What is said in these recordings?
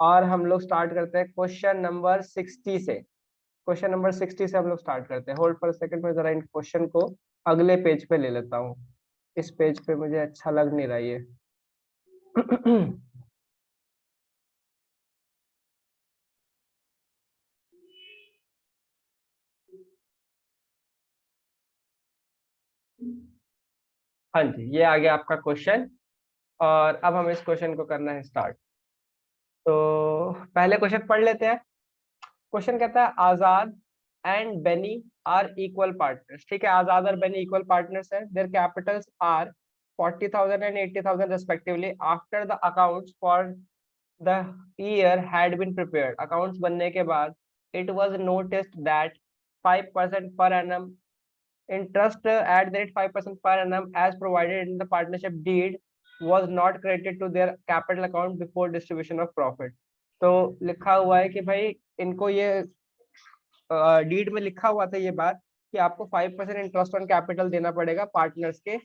और हम लोग स्टार्ट करते हैं क्वेश्चन नंबर 60 से। क्वेश्चन नंबर 60 से हम लोग स्टार्ट करते हैं। होल्ड पर सेकंड में जरा इन क्वेश्चन को अगले पेज पे ले लेता हूँ। इस पेज पे मुझे अच्छा लग नहीं रहा ये। हाँ जी, ये आ गया आपका क्वेश्चन। और अब हम इस क्वेश्चन को करना है स्टार्ट। तो पहले क्वेश्चन पढ़ लेते हैं। क्वेश्चन कहता है Azad and Beni are equal partners. ठीक है, आजाद और बेनी इक्वल पार्टनर्स है। Their capitals are 40,000 and 80,000 respectively after the accounts for the year had been prepared. Accounts बनने के बाद it was noticed that 5% per annum interest at the rate 5% per annum as provided in the partnership deed was not credited to their capital account before distribution of profit। तो लिखा हुआ है कि भाई इनको ये डीड में लिखा हुआ था ये बात कि आपको 5% इंटरेस्ट ऑन कैपिटल देना पड़ेगा पार्टनर्स के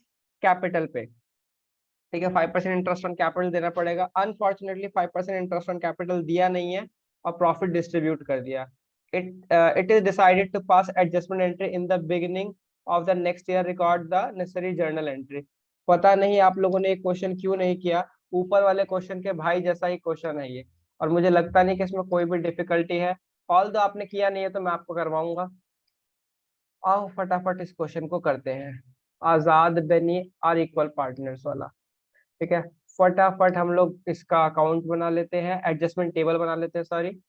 कैपिटल पे। ठीक है, 5% इंटरेस्ट ऑन कैपिटल देना पड़ेगा। अनफॉर्चुनेटली 5% इंटरेस्ट ऑन कैपिटल दिया नहीं है और प्रॉफिट डिस्ट्रीब्यूट कर दिया। It is decided to pass adjustment entry in the beginning of the next year, record the necessary journal entry. पता नहीं आप लोगों ने एक क्वेश्चन क्यों नहीं किया, ऊपर वाले क्वेश्चन के भाई जैसा ही क्वेश्चन है ये, और मुझे लगता नहीं कि इसमें कोई भी डिफिकल्टी है। ऑल दो आपने किया नहीं है तो मैं आपको करवाऊंगा। आओ फटाफट इस क्वेश्चन को करते हैं। आजाद बेनी आर इक्वल पार्टनर्स वाला। ठीक है, फटाफट हम लोग इसका अकाउंट बना लेते हैं, एडजस्टमेंट टेबल बना लेते हैं। सॉरी,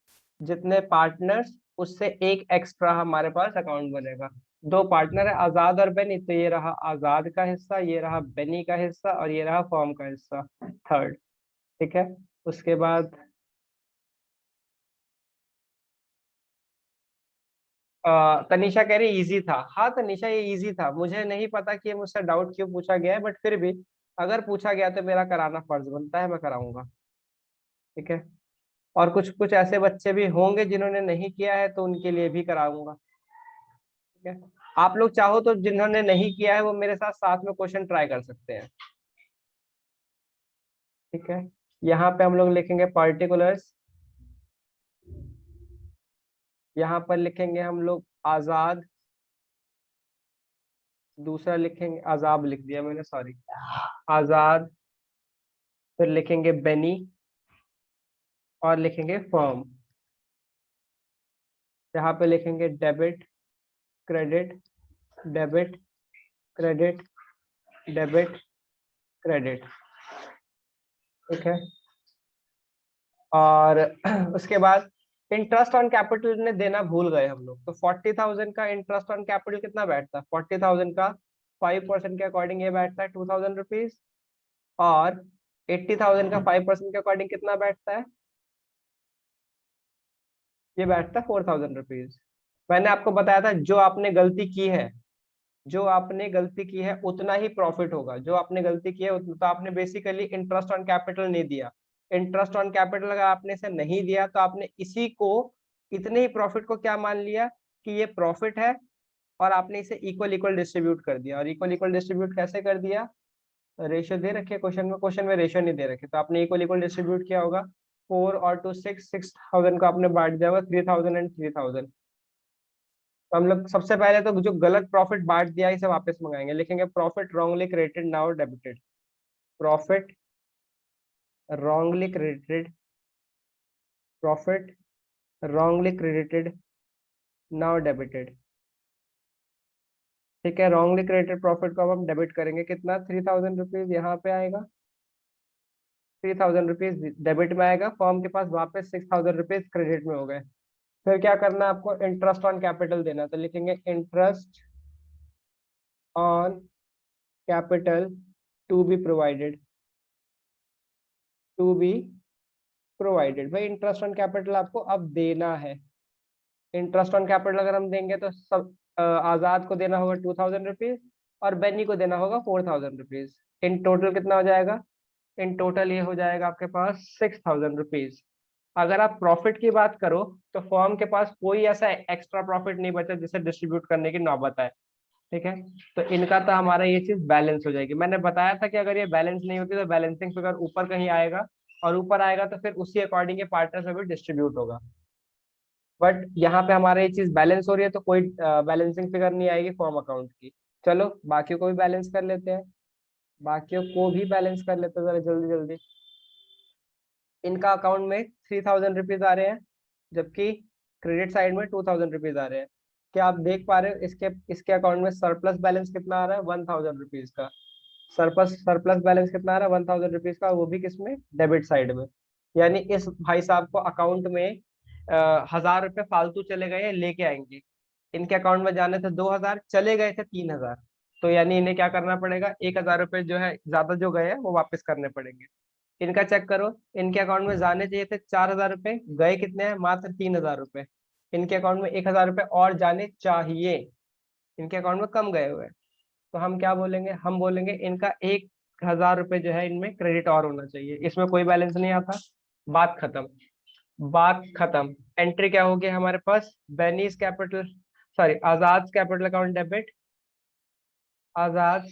जितने पार्टनर्स उससे एक एक्स्ट्रा हमारे पास अकाउंट बनेगा। दो पार्टनर है आजाद और बेनी, तो ये रहा आजाद का हिस्सा, ये रहा बेनी का हिस्सा, और ये रहा फॉर्म का हिस्सा थर्ड। ठीक है, उसके बाद तनीषा कह रही इजी था। हाँ तनीषा, ये इजी था। मुझे नहीं पता कि ये मुझसे डाउट क्यों पूछा गया है, बट फिर भी अगर पूछा गया तो मेरा कराना फर्ज बनता है, मैं कराऊंगा। ठीक है, और कुछ कुछ ऐसे बच्चे भी होंगे जिन्होंने नहीं किया है तो उनके लिए भी कराऊंगा। ठीक है, आप लोग चाहो तो जिन्होंने नहीं किया है वो मेरे साथ साथ में क्वेश्चन ट्राई कर सकते हैं। ठीक है, यहाँ पे हम लोग लिखेंगे पार्टिकुलर्स, यहाँ पर लिखेंगे हम लोग आजाद, दूसरा लिखेंगे आजाब, लिख दिया मैंने सॉरी, आजाद। फिर लिखेंगे बेनी और लिखेंगे फर्म। यहाँ पे लिखेंगे debit credit, debit credit, debit credit. ठीक है, और उसके बाद इंटरेस्ट ऑन कैपिटल ने देना भूल गए हम लोग। तो 40,000 का इंटरेस्ट ऑन कैपिटल कितना बैठता है? 40,000 का 5% के अकॉर्डिंग ये बैठता है 2,000 रुपीज, और 80,000 का 5% के अकॉर्डिंग कितना बैठता है? ये बैठता है 4,000 रुपीज। मैंने आपको बताया था जो आपने गलती की है, जो आपने गलती की है उतना ही प्रॉफिट होगा। जो आपने गलती की है तो आपने बेसिकली इंटरेस्ट ऑन कैपिटल नहीं दिया। इंटरेस्ट ऑन कैपिटल अगर आपने इसे नहीं दिया तो आपने इसी को, इतने ही प्रॉफिट को क्या मान लिया कि ये प्रॉफिट है, और आपने इसे इक्वल इक्वल डिस्ट्रीब्यूट कर दिया। और इक्वल इक्वल डिस्ट्रीब्यूट कैसे कर दिया? रेशियो दे रखे क्वेश्चन में, क्वेश्चन में रेशियो नहीं दे रखे, तो आपने इक्वल इक्वल डिस्ट्रीब्यूट किया होगा। 4 और 2 6, 6,000 को आपने बांट दिया होगा 3,000 एंड 3,000। तो हम लोग सबसे पहले तो जो गलत प्रॉफिट बांट दिया इसे वापस मंगाएंगे। लिखेंगे profit wrongly credited now debited, profit wrongly credited, profit wrongly credited now debited. ठीक है, रॉन्गली क्रेडिटेड प्रॉफिट को अब हम डेबिट करेंगे। कितना? 3,000 रुपीज यहाँ पे आएगा, 3,000 रुपीज डेबिट में आएगा। फॉर्म के पास वापस 6,000 रुपीज क्रेडिट में हो गए। फिर क्या करना है आपको? इंटरेस्ट ऑन कैपिटल देना। तो लिखेंगे interest on capital to be provided, to be provided. भाई इंटरेस्ट ऑन कैपिटल आपको अब देना है। इंटरेस्ट ऑन कैपिटल अगर हम देंगे तो सब आजाद को देना होगा 2,000 रुपीज, और बेनी को देना होगा 4,000 रुपीज। इन टोटल कितना हो जाएगा? इन टोटल ये हो जाएगा आपके पास 6,000 रुपीज। अगर आप प्रॉफिट की बात करो तो फर्म के पास कोई ऐसा एक्स्ट्रा प्रॉफिट नहीं बचा जिसे डिस्ट्रीब्यूट करने की नौबत आए। ठीक है, तो इनका तो हमारा ये चीज बैलेंस हो जाएगी। मैंने बताया था कि अगर ये बैलेंस नहीं होती तो बैलेंसिंग फिगर ऊपर कहीं आएगा, और ऊपर आएगा तो फिर उसी अकॉर्डिंग ये पार्टनर्स में भी डिस्ट्रीब्यूट होगा। बट यहाँ पे हमारे ये चीज बैलेंस हो रही है तो कोई बैलेंसिंग फिगर नहीं आएगी फॉर्म अकाउंट की। चलो बाकियों को भी बैलेंस कर लेते हैं, बाकियों को भी बैलेंस कर लेते हैं जरा जल्दी जल्दी। इनका अकाउंट में 3000 रुपीज आ रहे हैं, जबकि क्रेडिट साइड में 2000 रुपीज आ रहे हैं। क्या आप देख पा रहे हो इसके इसके अकाउंट में सरप्लस बैलेंस कितना आ रहा है? 1000 रुपीज का। सरप्लस सरप्लस बैलेंस कितना आ रहा है? 1000 रुपीज का, वो भी किसमें? डेबिट साइड में। यानी इस भाई साहब को अकाउंट में 1000 रुपये फालतू चले गए हैं, लेके आएंगे। इनके अकाउंट में जाने थे 2000, चले गए थे 3000। तो यानी इन्हें क्या करना पड़ेगा? 1000 रुपये जो है ज्यादा जो गए हैं वो वापस करने पड़ेंगे। इनका चेक करो, इनके अकाउंट में जाने चाहिए थे 4000 रुपये, गए कितने हैं? मात्र 3000 रुपये। इनके अकाउंट में 1000 रुपये और जाने चाहिए, इनके अकाउंट में कम गए हुए हैं। तो हम क्या बोलेंगे? हम बोलेंगे इनका 1000 रुपये जो है इनमें क्रेडिट और होना चाहिए, इसमें कोई बैलेंस नहीं आता। बात खत्म, बात खत्म। एंट्री क्या होगी हमारे पास? Beni's capital, sorry Azad capital account debit, Azad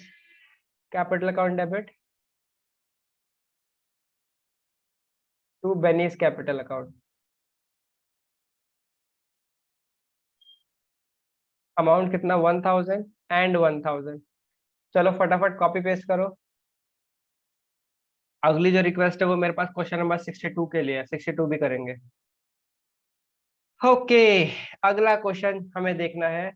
capital account debit to Beni's capital account. Amount कितना? 1000 एंड 1000। चलो फटाफट कॉपी पेस्ट करो। अगली जो रिक्वेस्ट है वो मेरे पास क्वेश्चन नंबर 62 के लिए है, 62 भी करेंगे। ओके, अगला क्वेश्चन हमें देखना है।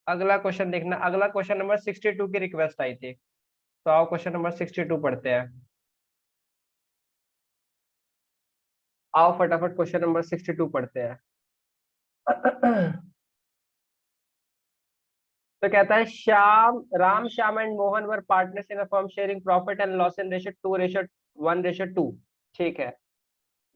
अगला क्वेश्चन देखना, अगला क्वेश्चन नंबर 62 की रिक्वेस्ट आई थी। तो आओ क्वेश्चन नंबर 62 पढ़ते हैं। आओ फटाफट क्वेश्चन नंबर 62 पढ़ते हैं। तो कहता है Shyam, Ram, Shyam and Mohan were partners in a firm sharing profit and loss in ratio 2:1:2। ठीक है।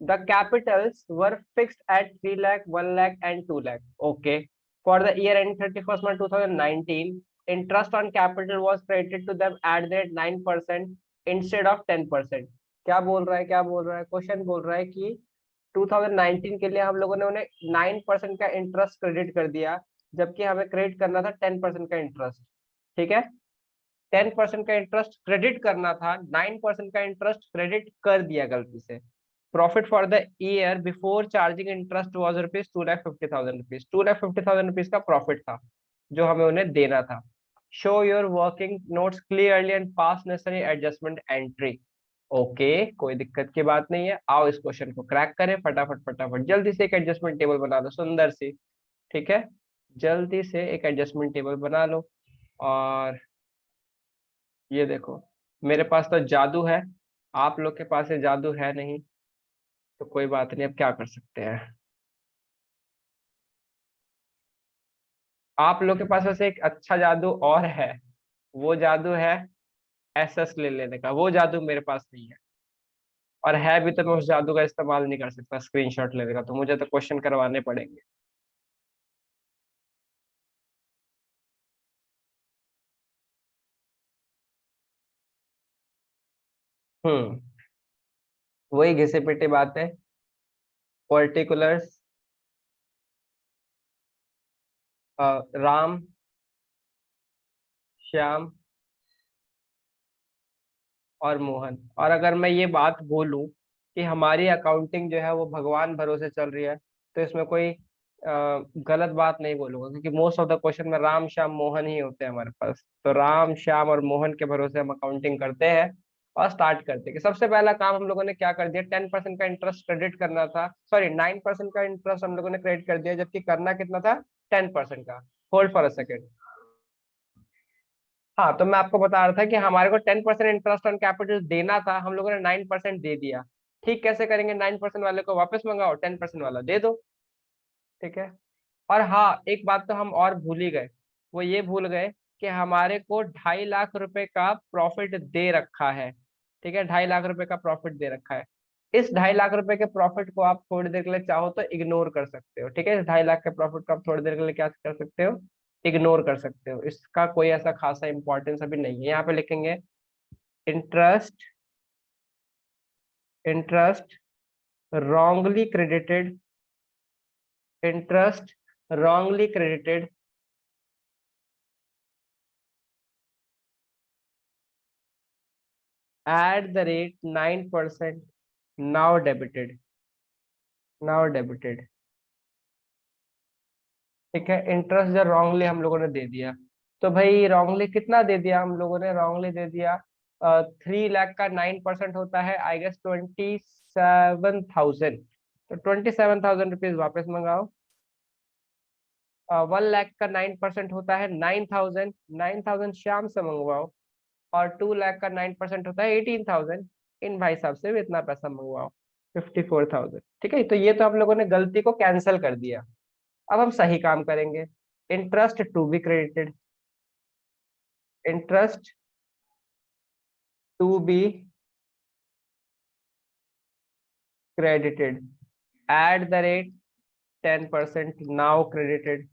The capitals were fixed at 3 lakh, 1 lakh and 2 lakh. Okay. For the year end 31st March 2019, interest on capital was credited to them at the rate 9% instead of 10%। क्या बोल रहा है? क्या बोल रहा है? क्वेश्चन बोल रहा है कि 2019 के लिए हम लोगों ने उन्हें 9% का इंटरेस्ट क्रेडिट कर दिया, जबकि हमें क्रेडिट करना था 10% का इंटरेस्ट। ठीक है, 10% का इंटरेस्ट क्रेडिट करना था, 9% का इंटरेस्ट क्रेडिट कर दिया गलती से। Profit for the year before charging interest was ₹2,50,000। ₹2,50,000 का प्रॉफिट था जो हमें उन्हें देना था। Show your working notes clearly and pass necessary adjustment entry. Okay, कोई दिक्कत की बात नहीं है। आओ इस क्वेश्चन को क्रैक करें फटाफट फटाफट, जल्दी से एक एडजस्टमेंट टेबल बना दो सुंदर सी। ठीक है, जल्दी से एक एडजस्टमेंट टेबल बना लो। और ये देखो, मेरे पास तो जादू है, आप लोग के पास ये जादू है नहीं, तो कोई बात नहीं, अब क्या कर सकते हैं। आप लोग के पास वैसे एक अच्छा जादू और है, वो जादू है एसएस ले लेने का। वो जादू मेरे पास नहीं है, और है भी तो मैं उस जादू का इस्तेमाल नहीं कर सकता स्क्रीनशॉट लेने का, तो मुझे तो क्वेश्चन करवाने पड़ेंगे। हम्म, वही घिसे पिटे बात है। पर्टिकुलर्स, राम, श्याम और मोहन। और अगर मैं ये बात बोलूं कि हमारी अकाउंटिंग जो है वो भगवान भरोसे चल रही है, तो इसमें कोई गलत बात नहीं बोलूंगा, क्योंकि मोस्ट ऑफ द क्वेश्चन में राम, श्याम, मोहन ही होते हैं हमारे पास। तो राम, श्याम और मोहन के भरोसे हम अकाउंटिंग करते हैं और स्टार्ट करते हैं। कि सबसे पहला काम हम लोगों ने क्या कर दिया? 10% का इंटरेस्ट क्रेडिट करना था, सॉरी 9% का इंटरेस्ट हम लोगों ने क्रेडिट कर दिया, जबकि करना कितना था? 10% का। Hold for a second. हाँ, तो मैं आपको बता रहा था कि हमारे को 10% इंटरेस्ट ऑन कैपिटल देना था, हम लोगों ने 9% दे दिया। ठीक, कैसे करेंगे? 9% वाले को वापस मंगाओ, 10% वाला दे दो। ठीक है। और हाँ, एक बात तो हम और भूल ही गए, वो ये भूल गए कि हमारे को 2.5 लाख रुपए का प्रॉफिट दे रखा है। ठीक है, 2.5 लाख रुपए का प्रॉफिट दे रखा है। इस 2.5 लाख रुपए के प्रॉफिट को आप थोड़ी देर के लिए चाहो तो इग्नोर कर सकते हो। ठीक है, इस 2.5 लाख के प्रॉफिट को आप थोड़ी देर के लिए क्या कर सकते हो? इग्नोर कर सकते हो, इसका कोई ऐसा खासा इंपॉर्टेंस अभी नहीं है। यहाँ पे लिखेंगे interest, interest wrongly credited, interest wrongly credited at the rate 9%, now debited, now debited। ठीक है, इंटरेस्ट जो रॉन्गली हम लोगों ने दे दिया, तो भाई रॉन्गली कितना दे दिया हम लोगों ने, रॉन्गली दे दिया 3 लाख का 9% होता है आई गेस 27,000। तो 27,000 रुपीज वापस मंगाओ। 1 लाख का 9% होता है 9,000, 9,000 शाम से मंगवाओ। और 2 लाख का 9% होता है 18,000, इन भाई साहब से भी इतना पैसा मंगवाओ, 54,000। ठीक है, तो ये तो आप लोगों ने गलती को कैंसिल कर दिया। अब हम सही काम करेंगे। Interest to be credited, interest to be credited at the rate 10%, now credited.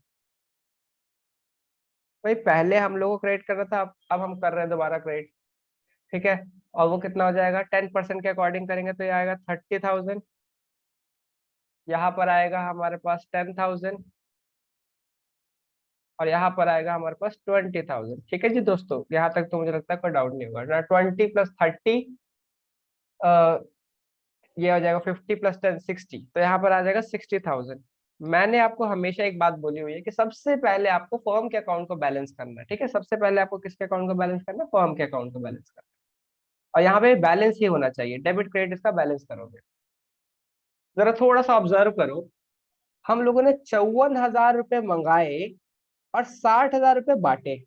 भाई पहले हम लोगों को क्रेडिट कर रहा था, अब हम कर रहे हैं दोबारा क्रेडिट। ठीक है, और वो कितना हो जाएगा, 10% के अकॉर्डिंग करेंगे तो ये आएगा 30,000। यहाँ पर आएगा हमारे पास 10,000, और यहाँ पर आएगा हमारे पास 20,000। ठीक है जी दोस्तों, यहाँ तक तो मुझे लगता है कोई डाउट नहीं होगा ना। 20 + 30 ये हो जाएगा 50 + 10 60, तो यहाँ पर आ जाएगा 60,000। मैंने आपको हमेशा एक बात बोली हुई है कि सबसे पहले आपको फर्म के अकाउंट को बैलेंस करना है। ठीक है, सबसे पहले आपको किसके अकाउंट को बैलेंस करना है, फर्म के अकाउंट को बैलेंस करना है। और यहाँ पे बैलेंस ही होना चाहिए, डेबिट क्रेडिट का बैलेंस करोगे। जरा थोड़ा सा ऑब्जर्व करो, हम लोगों ने 54,000 रुपये मंगाए और 60,000 रुपये बांटे।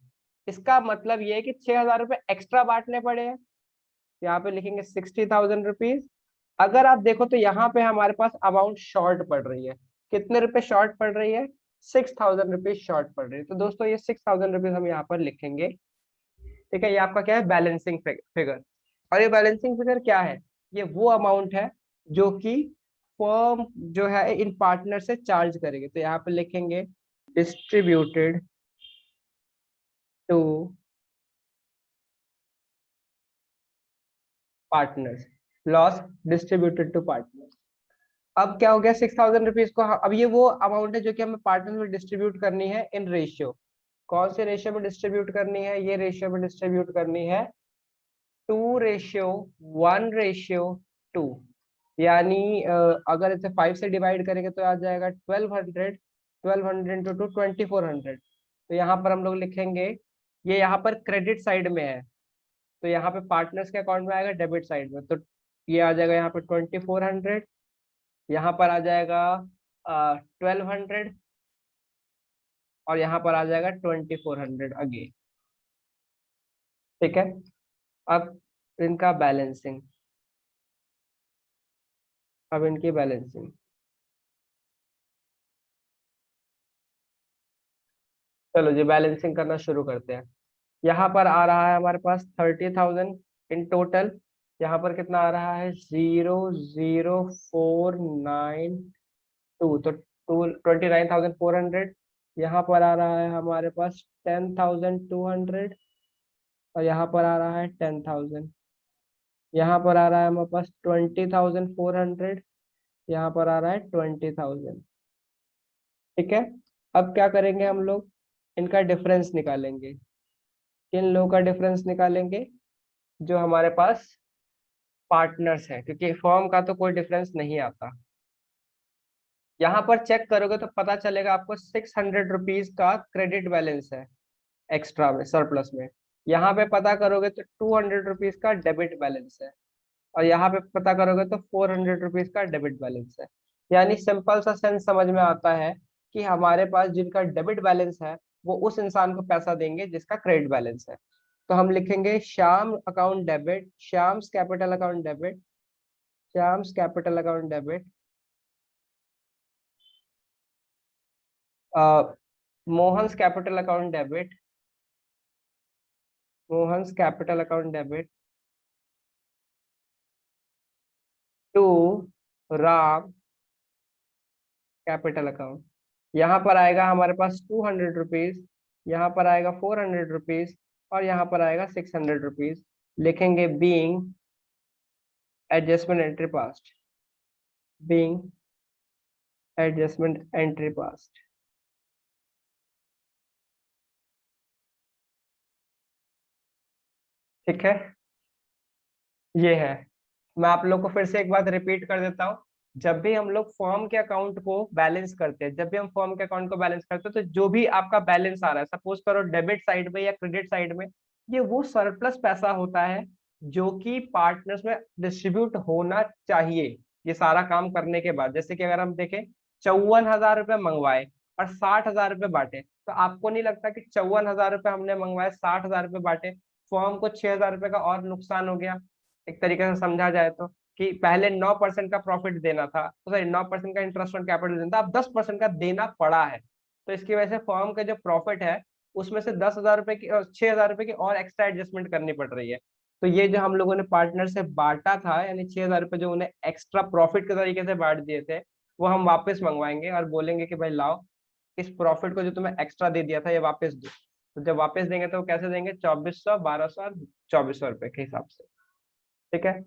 इसका मतलब ये है कि 6,000 रुपये एक्स्ट्रा बांटने पड़े हैं। यहाँ पे लिखेंगे 60,000 रुपीज। अगर आप देखो तो यहाँ पे हमारे पास अमाउंट शॉर्ट पड़ रही है। कितने रुपए शॉर्ट पड़ रही है, 6,000 रुपीज शॉर्ट पड़ रही है। तो दोस्तों ये 6,000 रुपीज हम यहाँ पर लिखेंगे। ठीक है, ये आपका क्या है, बैलेंसिंग फिगर। और ये बैलेंसिंग फिगर क्या है, ये वो अमाउंट है जो कि फर्म जो है इन पार्टनर से चार्ज करेंगे। तो यहाँ पे लिखेंगे distributed to partners, loss distributed to partners. अब क्या हो गया, 6,000 रुपीज को अब ये वो अमाउंट है जो कि हमें पार्टनर में डिस्ट्रीब्यूट करनी है इन रेशियो। कौन से रेशियो में डिस्ट्रीब्यूट करनी है, ये रेशियो में डिस्ट्रीब्यूट करनी है 2:1:2। यानी अगर इसे 5 से डिवाइड करेंगे तो आ जाएगा 1200, 1200 इंटू 2 2400। तो यहाँ पर हम लोग लिखेंगे, ये यहाँ पर क्रेडिट साइड में है, तो यहाँ पे पार्टनर्स के अकाउंट में आएगा डेबिट साइड में। तो ये आ जाएगा यहाँ पे 2400, यहाँ पर आ जाएगा 1200, और यहाँ पर आ जाएगा 2400 अगेन। ठीक है, अब इनका बैलेंसिंग, अब इनकी बैलेंसिंग, चलो जी बैलेंसिंग करना शुरू करते हैं। यहाँ पर आ रहा है हमारे पास 30,000 इन टोटल। यहाँ पर कितना आ रहा है, 00492, तो 29,400। यहाँ पर आ रहा है हमारे पास 10,200, और यहाँ पर आ रहा है 10,000। यहाँ पर आ रहा है हमारे पास 20,400, यहाँ पर आ रहा है 20,000। ठीक है, अब क्या करेंगे हम लोग, इनका डिफरेंस निकालेंगे। किन लोगों का डिफरेंस निकालेंगे, जो हमारे पास पार्टनर्स है, क्योंकि फर्म का तो कोई डिफरेंस नहीं आता। यहाँ पर चेक करोगे तो पता चलेगा आपको 600 रुपीज का क्रेडिट बैलेंस है एक्स्ट्रा में, सरप्लस में। यहाँ पे पता करोगे तो 200 रुपीज का डेबिट बैलेंस है, और यहाँ पे पता करोगे तो 400 रुपीज का डेबिट बैलेंस है। यानी सिंपल सा सेंस समझ में आता है कि हमारे पास जिनका डेबिट बैलेंस है वो उस इंसान को पैसा देंगे जिसका क्रेडिट बैलेंस है। तो हम लिखेंगे Shyam account debit, Shyam's capital account debit, Shyam's capital account debit, Mohan's capital account debit, Mohan's capital account debit to Ram capital account. यहाँ पर आएगा हमारे पास 200 रुपीज, यहाँ पर आएगा 400 रुपीज, और यहाँ पर आएगा 600 रुपीज। लिखेंगे being adjustment entry passed, being adjustment entry passed. ठीक है, ये है। मैं आप लोग को फिर से एक बात रिपीट कर देता हूँ। जब भी हम लोग फॉर्म के अकाउंट को बैलेंस करते हैं, जब भी हम फॉर्म के अकाउंट को बैलेंस करते हैं, तो जो भी आपका बैलेंस आ रहा है, सपोज करो डेबिट साइड में या क्रेडिट साइड में, ये वो सरप्लस पैसा होता है जो कि पार्टनर्स में डिस्ट्रीब्यूट होना चाहिए। ये सारा काम करने के बाद, जैसे कि अगर हम देखें 54,000 रुपये मंगवाए और 60,000 रुपये बांटे, तो आपको नहीं लगता कि 54,000 रुपये हमने मंगवाए, 60,000 रुपये बांटे, फॉर्म को 6,000 रुपये का और नुकसान हो गया। एक तरीके से समझा जाए तो, कि पहले 9% का प्रॉफिट देना था, तो सॉरी 9% का इंटरेस्ट ऑन कैपिटल देना था, अब 10% का देना पड़ा है। तो इसकी वजह से फॉर्म का जो प्रॉफिट है उसमें से 10,000 रुपये की और 6,000 रुपये की और एक्स्ट्रा एडजस्टमेंट करनी पड़ रही है। तो ये जो हम लोगों ने पार्टनर से बांटा था, यानी 6,000 रुपये जो उन्हें एक्स्ट्रा प्रॉफिट के तरीके से बांट दिए थे, वो हम वापस मंगवाएंगे और बोलेंगे कि भाई लाओ, इस प्रॉफिट को जो तुम्हें एक्स्ट्रा दे दिया था ये वापस दो। तो जब वापस देंगे तो कैसे देंगे, 2,400, 1,200 और 2,400 रुपये के हिसाब से। ठीक है।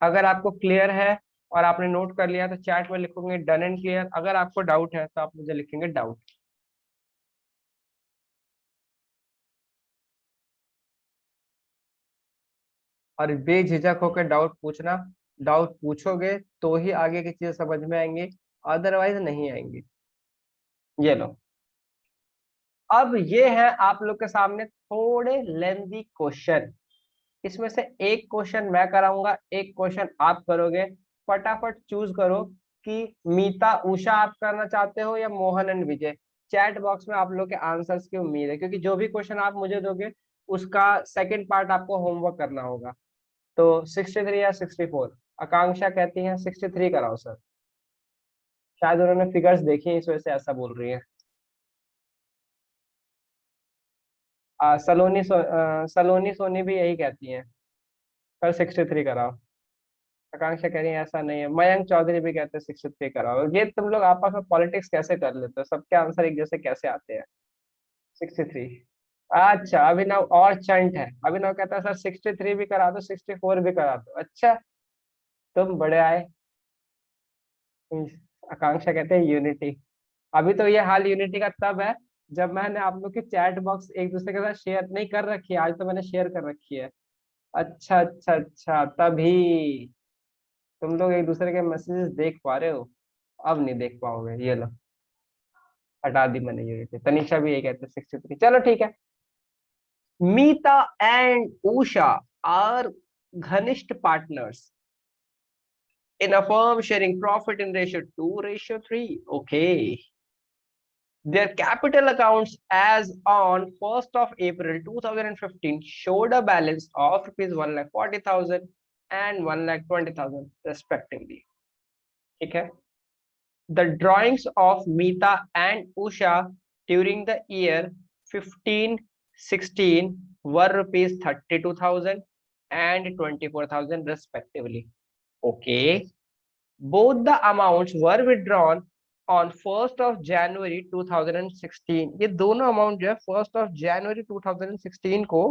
अगर आपको क्लियर है और आपने नोट कर लिया तो चैट में लिखोगे डन एंड क्लियर। अगर आपको डाउट है तो आप मुझे लिखेंगे डाउट। और बेझिझक होकर डाउट पूछना। डाउट पूछोगे तो ही आगे की चीज समझ में आएंगी, अदरवाइज नहीं आएंगी। ये लो। अब ये है आप लोग के सामने थोड़े लेंदी क्वेश्चन। इसमें से एक क्वेश्चन मैं कराऊंगा, एक क्वेश्चन आप करोगे। फटाफट चूज करो कि मीता उषा आप करना चाहते हो या Mohan and Vijay. Chat box में आप लोग के आंसर्स की उम्मीद है, क्योंकि जो भी क्वेश्चन आप मुझे दोगे उसका सेकंड पार्ट आपको होमवर्क करना होगा। तो 63 या 64? आकांक्षा कहती है 63 कराओ सर। शायद उन्होंने फिगर्स देखी हैं, इस वजह से ऐसा बोल रही है। सलोनी सोनी भी यही कहती है, कल 63 कराओ। आकांक्षा कह रही है ऐसा नहीं है, मयंक चौधरी भी कहते हैं 63 कराओ। ये तुम लोग आपस में पॉलिटिक्स कैसे कर लेते हो, सबके आंसर एक जैसे कैसे आते हैं। 63। अच्छा, अभिनव और चंट है। अभिनव कहता है सर 63 भी करा दो, 64 भी करा दो। अच्छा, तुम बड़े आए। आकांक्षा कहते हैं यूनिटी। अभी तो ये हाल यूनिटी का तब है जब मैंने आप लोग की चैट बॉक्स एक दूसरे के साथ शेयर नहीं कर रखी है, आज तो मैंने शेयर कर रखी है। अच्छा अच्छा अच्छा, तभी तुम लोग एक दूसरे के मैसेजेस देख पा रहे हो। अब नहीं देख पाओगे, ये लो, हटा दी मैंने यूनिटी। तनिषा भी ये कहते हैं 63। चलो ठीक है। मीता एंड उषा आर घनिष्ठ partners in a firm sharing profit in ratio 2:3. Okay. Their capital accounts as on 1st of April 2015 showed a balance of rupees 1,40,000 and 1,20,000 respectively. Okay. The drawings of Meeta and Usha during the year 15-16 were rupees 32,000 and 24,000 respectively. Okay. Both the amounts were withdrawn on 1st of January 2016. ये दोनों amount जो है 1st of January 2016 को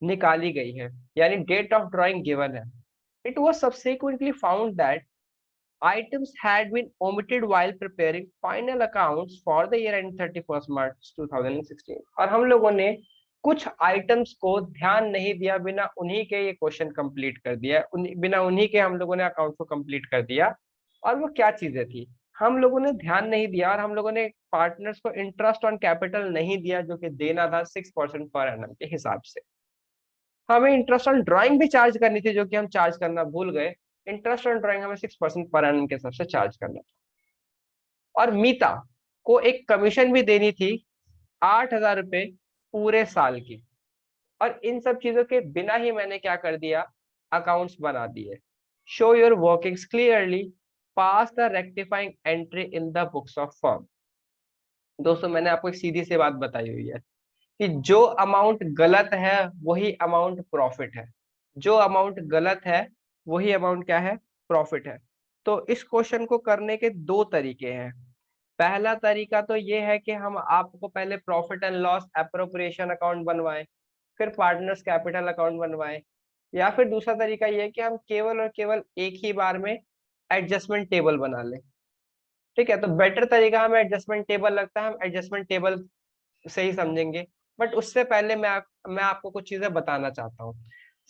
निकाली गई है, यानी date of drawing given है। It was subsequently found that items had been omitted while preparing final accounts for the year end 31st March 2016। और हम लोगों ने कुछ आइटम्स को ध्यान नहीं दिया, बिना उन्हीं के ये क्वेश्चन कंप्लीट कर दिया, बिना उन्हीं के हम लोगों ने अकाउंट को कंप्लीट कर दिया। और वो क्या चीजें थी, हम लोगों ने ध्यान नहीं दिया और हम लोगों ने पार्टनर्स को इंटरेस्ट ऑन कैपिटल नहीं दिया, जो कि देना था 6% पर एनम के हिसाब से। हमें इंटरेस्ट ऑन ड्राइंग भी चार्ज करनी थी, जो कि हम चार्ज करना भूल गए। इंटरेस्ट ऑन ड्राइंग हमें 6% पर एनम के हिसाब से चार्ज करना था। और मीता को एक कमीशन भी देनी थी 8,000 रुपये पूरे साल की। और इन सब चीजों के बिना ही मैंने क्या कर दिया, अकाउंट्स बना दिए। Show your workings clearly, pass the rectifying entry in the books of firm. दोस्तों, मैंने आपको एक सीधी सी बात बताई हुई है कि जो अमाउंट गलत है वही अमाउंट प्रॉफिट है, जो अमाउंट गलत है वही अमाउंट क्या है, प्रॉफिट है। तो इस क्वेश्चन को करने के दो तरीके हैं। पहला तरीका तो ये है कि हम आपको पहले profit and loss appropriation account बनवाएं, फिर पार्टनर्स कैपिटल अकाउंट बनवाएं। या फिर दूसरा तरीका ये है कि हम केवल और केवल एक ही बार में एडजस्टमेंट टेबल बना लें। ठीक है, तो बेटर तरीका हमें एडजस्टमेंट टेबल लगता है, हम एडजस्टमेंट टेबल से ही समझेंगे। बट उससे पहले मैं आपको कुछ चीजें बताना चाहता हूँ।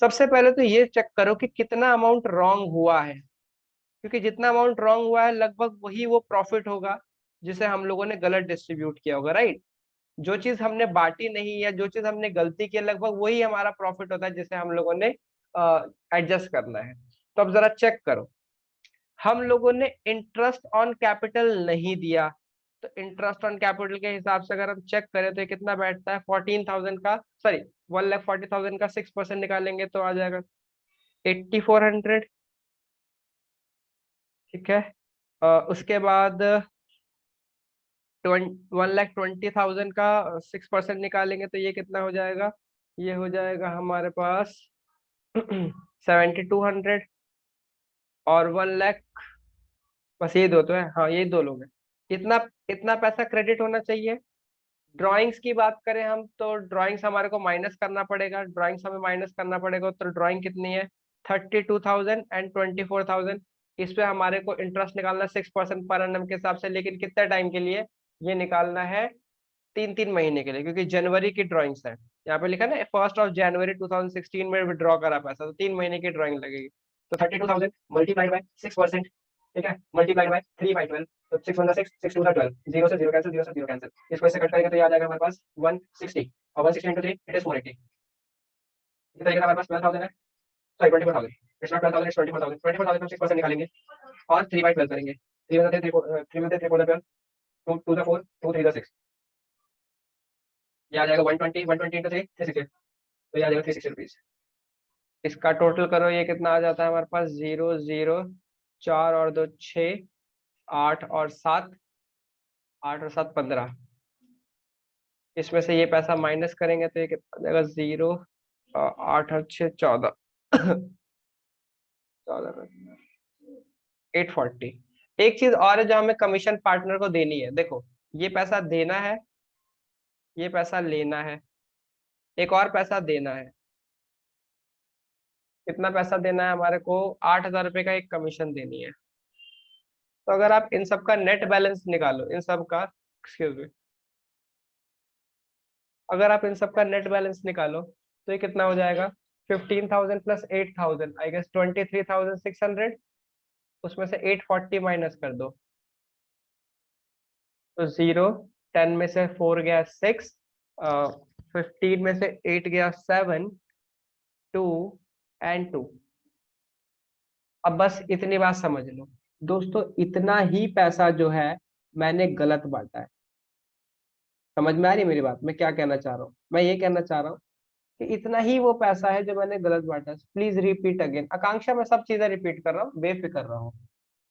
सबसे पहले तो ये चेक करो कि कितना अमाउंट रॉन्ग हुआ है, क्योंकि जितना अमाउंट रॉन्ग हुआ है लगभग वही वो प्रॉफिट होगा जिसे हम लोगों ने गलत डिस्ट्रीब्यूट किया होगा, राइट। जो चीज हमने बांटी नहीं या जो चीज हमने गलती की लगभग वही हमारा प्रॉफिट होता है जिसे हम लोगों ने एडजस्ट करना है। तो अब जरा चेक करो, हम लोगों ने इंटरेस्ट ऑन कैपिटल नहीं दिया, तो इंटरेस्ट ऑन कैपिटल के हिसाब से अगर हम चेक करें तो ये कितना बैठता है 14,000 का, सॉरी 1,40,000 का 6% निकालेंगे तो आ जाएगा 8,400। ठीक है, उसके बाद 1,20,000 का 6% निकालेंगे तो ये कितना हो जाएगा, ये हो जाएगा हमारे पास 7,200। और 1,00,000, बस ये दो तो है, हाँ ये दो लोग हैं। इतना इतना पैसा क्रेडिट होना चाहिए। ड्राइंग्स की बात करें हम तो ड्राइंग्स हमारे को माइनस करना पड़ेगा, ड्राइंग्स हमें माइनस करना पड़ेगा, तो ड्राइंग कितनी है 32,000 एंड 24,000। इस पे हमारे को इंटरेस्ट निकालना 6% पर एनम के हिसाब से, लेकिन कितने टाइम के लिए ये निकालना है, 3-3 महीने के लिए, क्योंकि जनवरी की ड्राइंग्स है। यहाँ पे लिखा है ना 1 जनवरी 2016 में विड्रॉ करा पैसा, तो 3 महीने की ड्राइंग लगेगी। तो 32,000 मल्टीप्लाइड बाई 6%, ठीक है, मल्टीप्लाइड बाई 3/12, तो 6 6 6 12, जीरो से जीरो कैंसिल, जीरो से जीरो कैंसिल, इसको इससे कट करेंगे तो ये आ जाएगा हमारे पास 160, और 160 इंटू 3 इट इज 480। इस तरीके से हमारे पास 12,000 है, सॉरी 24,000, इट्स नॉट 12,000 इट्स 24,000। 24,000 हम 6% निकालेंगे और 3/12 करेंगे, 3 में 3 3 में 3 4 12, 2 2 4 2 3 6, ये आ जाएगा 120, 120 इंटू 3 360, तो ये आ जाएगा 360 रुपीज। इसका टोटल करो, ये कितना आ जाता है हमारे पास, 0 0 4 और 2 6, 8 और 7, 8 और 7 15। इसमें से ये पैसा माइनस करेंगे तो ये कितना आ जाएगा, 0 8 और 6 14, 14 840। एक चीज और है जो हमें कमीशन पार्टनर को देनी है, देखो ये पैसा देना है, ये पैसा लेना है, एक और पैसा देना है। कितना पैसा देना है हमारे को, 8,000 रुपये का एक कमीशन देनी है। तो अगर आप इन सब का नेट बैलेंस निकालो, इन सब का, एक्सक्यूज मी, अगर आप इन सब का नेट बैलेंस निकालो तो ये कितना हो जाएगा, 15,000 प्लस 8,000 आई गेस 23,600। उसमें से 840 माइनस कर दो तो 0, 10 में से 4 गया 6, 15 में से 8 गया 7, 2 एंड 2। अब बस इतनी बात समझ लो दोस्तों, इतना ही पैसा जो है मैंने गलत बांटा है। समझ में आ रही है मेरी बात, मैं क्या कहना चाह रहा हूँ, मैं ये कहना चाह रहा हूँ कि इतना ही वो पैसा है जो मैंने गलत बांटा है। प्लीज रिपीट अगेन, आकांक्षा मैं सब चीजें रिपीट कर रहा हूँ, बेफिक्र रहो।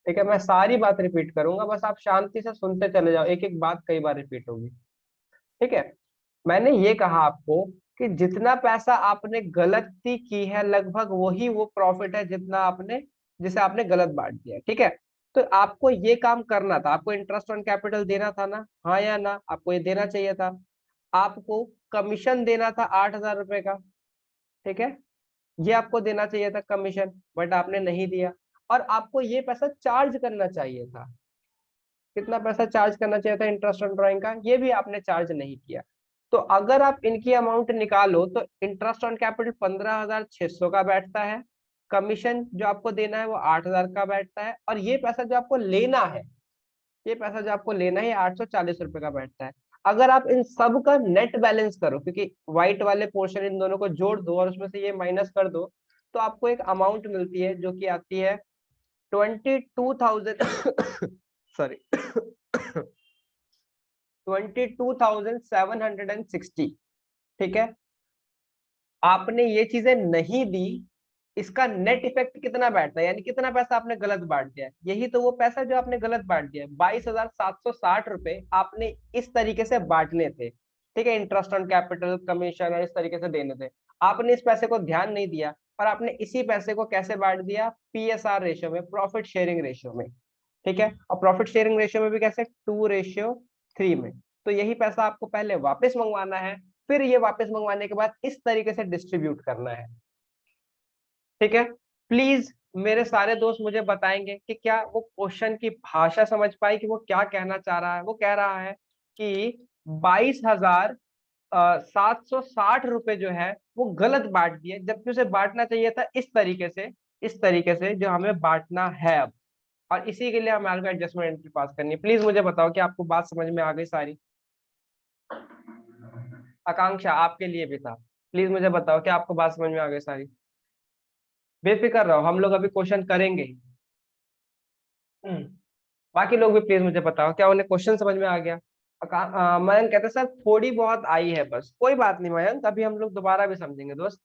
ठीक है, मैं सारी बात रिपीट करूंगा, बस आप शांति से सुनते चले जाओ, एक एक बात कई बार रिपीट होगी। ठीक है, मैंने ये कहा आपको कि जितना पैसा आपने गलती की है लगभग वही वो प्रॉफिट है जितना आपने, जिसे आपने गलत बांट दिया। ठीक है, तो आपको ये काम करना था, आपको इंटरेस्ट ऑन कैपिटल देना था ना, हाँ या ना, आपको ये देना चाहिए था। आपको कमीशन देना था 8,000 रुपए का, ठीक है, ये आपको देना चाहिए था कमीशन, बट आपने नहीं दिया। और आपको ये पैसा चार्ज करना चाहिए था, कितना पैसा चार्ज करना चाहिए था इंटरेस्ट ऑन ड्राइंग का, ये भी आपने चार्ज नहीं किया। तो अगर आप इनकी अमाउंट निकालो तो इंटरेस्ट ऑन कैपिटल 15,600 का बैठता है, कमीशन जो आपको देना है वो 8,000 का बैठता है, और ये पैसा जो आपको लेना है, ये पैसा जो आपको लेना है 840 रुपए का बैठता है। अगर आप इन सब का नेट बैलेंस करो, क्योंकि व्हाइट वाले पोर्शन इन दोनों को जोड़ दो और उसमें से ये माइनस कर दो, तो आपको एक अमाउंट मिलती है जो कि आती है 22,000 सॉरी 22,760। ठीक है, आपने ये चीजें नहीं दी, इसका नेट इफेक्ट कितना बैठता है, यानी कितना पैसा आपने गलत बांट दिया है, यही तो वो पैसा जो आपने गलत बांट दिया है, 22,760 रुपए आपने इस तरीके से बांटने थे। ठीक है, इंटरेस्ट ऑन कैपिटल, कमीशन और इस तरीके से देने थे, आपने इस पैसे को ध्यान नहीं दिया, और आपने इसी पैसे को कैसे बांट दिया, PSR रेशियो में, प्रॉफिट शेयरिंग रेशियो में। ठीक है, और प्रॉफिट शेयरिंग रेशियो में भी कैसे, 2:3 में। तो यही पैसा आपको पहले वापस मंगवाना है, फिर ये वापस मंगवाने के बाद इस तरीके से डिस्ट्रीब्यूट करना है। ठीक है, प्लीज मेरे सारे दोस्त मुझे बताएंगे कि क्या वो क्वेश्चन की भाषा समझ पाए कि वो क्या कहना चाह रहा है। वो कह रहा है कि 22,000 760 रुपए जो है वो गलत बांट दिए, जबकि उसे बांटना चाहिए था इस तरीके से जो हमें बांटना है अब। और इसी के लिए हमारे को एडजस्टमेंट एंट्री पास करनी है। प्लीज मुझे बताओ कि आपको बात समझ में आ गई सारी। आकांक्षा आपके लिए भी था, प्लीज मुझे बताओ कि आपको बात समझ में आ गई सारी। बेफिक्र रहो, हम लोग अभी क्वेश्चन करेंगे ही। हम्म, बाकी लोग भी प्लीज मुझे बताओ क्या उन्हें क्वेश्चन समझ में आ गया। मयंक कहते सर थोड़ी बहुत आई है बस। कोई बात नहीं मयंक, अभी हम लोग दोबारा भी समझेंगे दोस्त।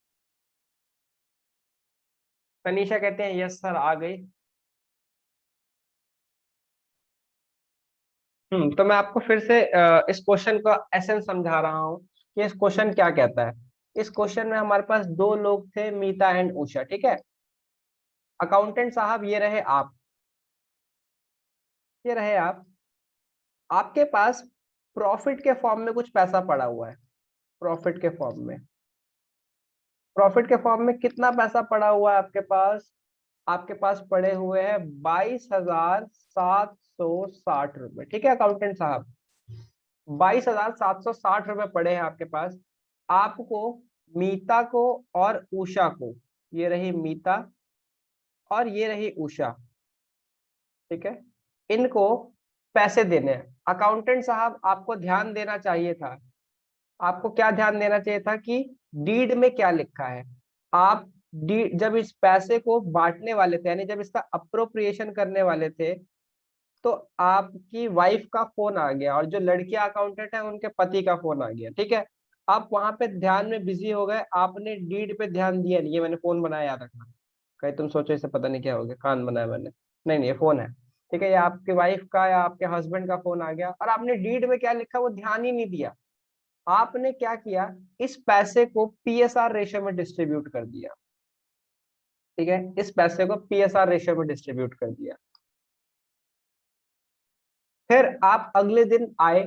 तनीषा कहते हैं यस सर आ गई। तो मैं आपको फिर से इस क्वेश्चन का एसेंस समझा रहा हूँ कि इस क्वेश्चन क्या कहता है। इस क्वेश्चन में हमारे पास दो लोग थे, मीता एंड उषा, ठीक है। अकाउंटेंट साहब ये रहे आप, ये रहे आप। आपके पास प्रॉफिट के फॉर्म में कुछ पैसा पड़ा हुआ है। प्रॉफिट के फॉर्म में, प्रॉफिट के फॉर्म में कितना पैसा पड़ा हुआ है आपके पास? आपके पास पड़े हुए हैं 22,760 रुपए, ठीक है अकाउंटेंट साहब। 22,760 रुपए पड़े हैं आपके पास। आपको मीता को और उषा को, ये रही मीता और ये रही उषा, ठीक है, इनको पैसे देने हैं। अकाउंटेंट साहब आपको ध्यान देना चाहिए था, आपको क्या ध्यान देना चाहिए था कि डीड में क्या लिखा है। आप डीड जब इस पैसे को बांटने वाले थे, यानी जब इसका अप्रोप्रिएशन करने वाले थे, तो आपकी वाइफ का फोन आ गया और जो लड़कियां अकाउंटेंट है उनके पति का फोन आ गया, ठीक है। आप वहां पे ध्यान में बिजी हो गए, आपने डीड पे ध्यान दिया नहीं। ये मैंने फोन बनाया, याद रखना। कहीं तुम सोचो इसे पता नहीं क्या हो गया, कान बनाया मैंने। नहीं नहीं, ये फोन है, ठीक है। ये आपके वाइफ का या आपके हस्बैंड का फोन आ गया और आपने डीड में क्या लिखा वो ध्यान ही नहीं दिया। आपने क्या किया, इस पैसे को पीएसआर रेशियो में डिस्ट्रीब्यूट कर दिया, ठीक है। इस पैसे को पीएसआर रेशियो में डिस्ट्रीब्यूट कर दिया। फिर आप अगले दिन आए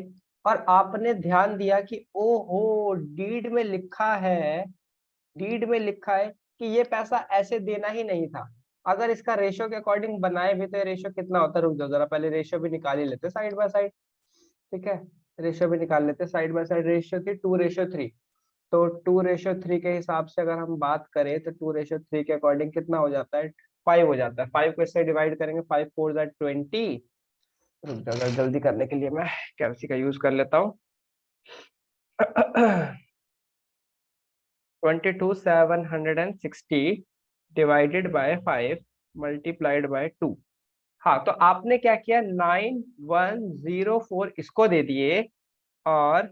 और आपने ध्यान दिया कि ओहो, डीड में लिखा है, डीड में लिखा है कि ये पैसा ऐसे देना ही नहीं था। अगर इसका रेशियो के अकॉर्डिंग बनाए भी तो रेशियो कितना होता है, रुक जाओ जरा, पहले रेशियो भी निकाल ही लेते साइड बाय साइड, ठीक है। रेशियो भी निकाल लेते साइड बाय साइड। रेशियो थी 2:3। तो 2:3 के हिसाब से अगर हम बात करें तो 2:3 के अकॉर्डिंग कितना हो जाता है, 5 हो जाता है। 5 को इससे डिवाइड करेंगे, 5 4 दैट 20। रुक जाओ जरा, जल्दी करने के लिए मैं कैलसी का यूज कर लेता हूँ। 22,760 डिवाइडेड बाय 5 मल्टीप्लाइड बाय 2। हाँ, तो आपने क्या किया, 9104 इसको दे दिए और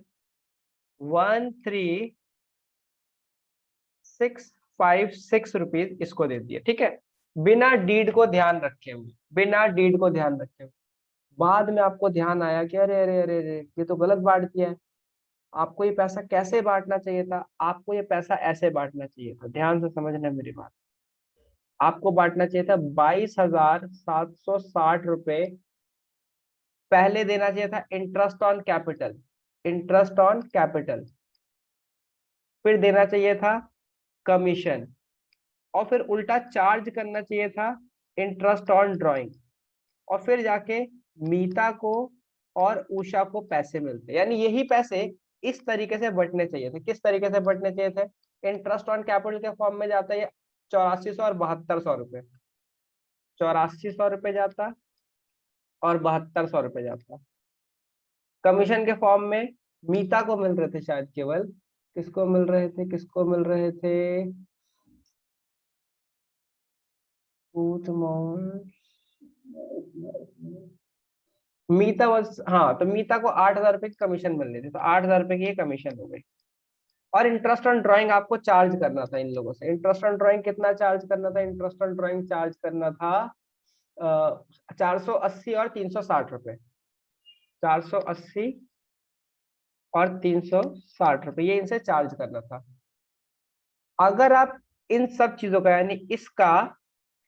13,656 रुपीज इसको दे दिए, ठीक है। बिना डीड को ध्यान रखे हुए, बिना डीड को ध्यान रखे हुए। बाद में आपको ध्यान आया कि अरे अरे अरे अरे, ये तो गलत बांट दिया है। आपको ये पैसा कैसे बांटना चाहिए था? आपको ये पैसा ऐसे बांटना चाहिए था। ध्यान से समझना मेरी बात। आपको बांटना चाहिए था 22,760 रुपए। पहले देना चाहिए था interest on capital, interest on capital. फिर देना चाहिए था कमीशन, और फिर उल्टा चार्ज करना चाहिए था इंटरेस्ट ऑन ड्राइंग। और फिर जाके मीता को और उषा को पैसे मिलते, यानी यही पैसे इस तरीके से बंटने चाहिए थे। किस तरीके से बंटने चाहिए थे? इंटरेस्ट ऑन कैपिटल के फॉर्म में जाता है 8400 और 7200 रुपए। 8400 रुपए जाता और 7200 रुपए जाता। कमीशन के फॉर्म में मीता को मिल रहे थे शायद केवल, किसको मिल रहे थे, किसको मिल रहे थे, मीता was, हाँ, तो मीता को 8,000 रुपए की कमीशन मिल रही थी, तो 8,000 रुपए की कमीशन हो गई। और इंटरेस्ट ऑन ड्राइंग आपको चार्ज करना था इन लोगों से। इंटरेस्ट ऑन ड्राइंग कितना चार्ज करना था? इंटरेस्ट ऑन ड्राइंग चार्ज करना था 480 और 360 रुपए। 480 और 360 रुपए, ये इनसे चार्ज करना था। अगर आप इन सब चीजों का, यानी इसका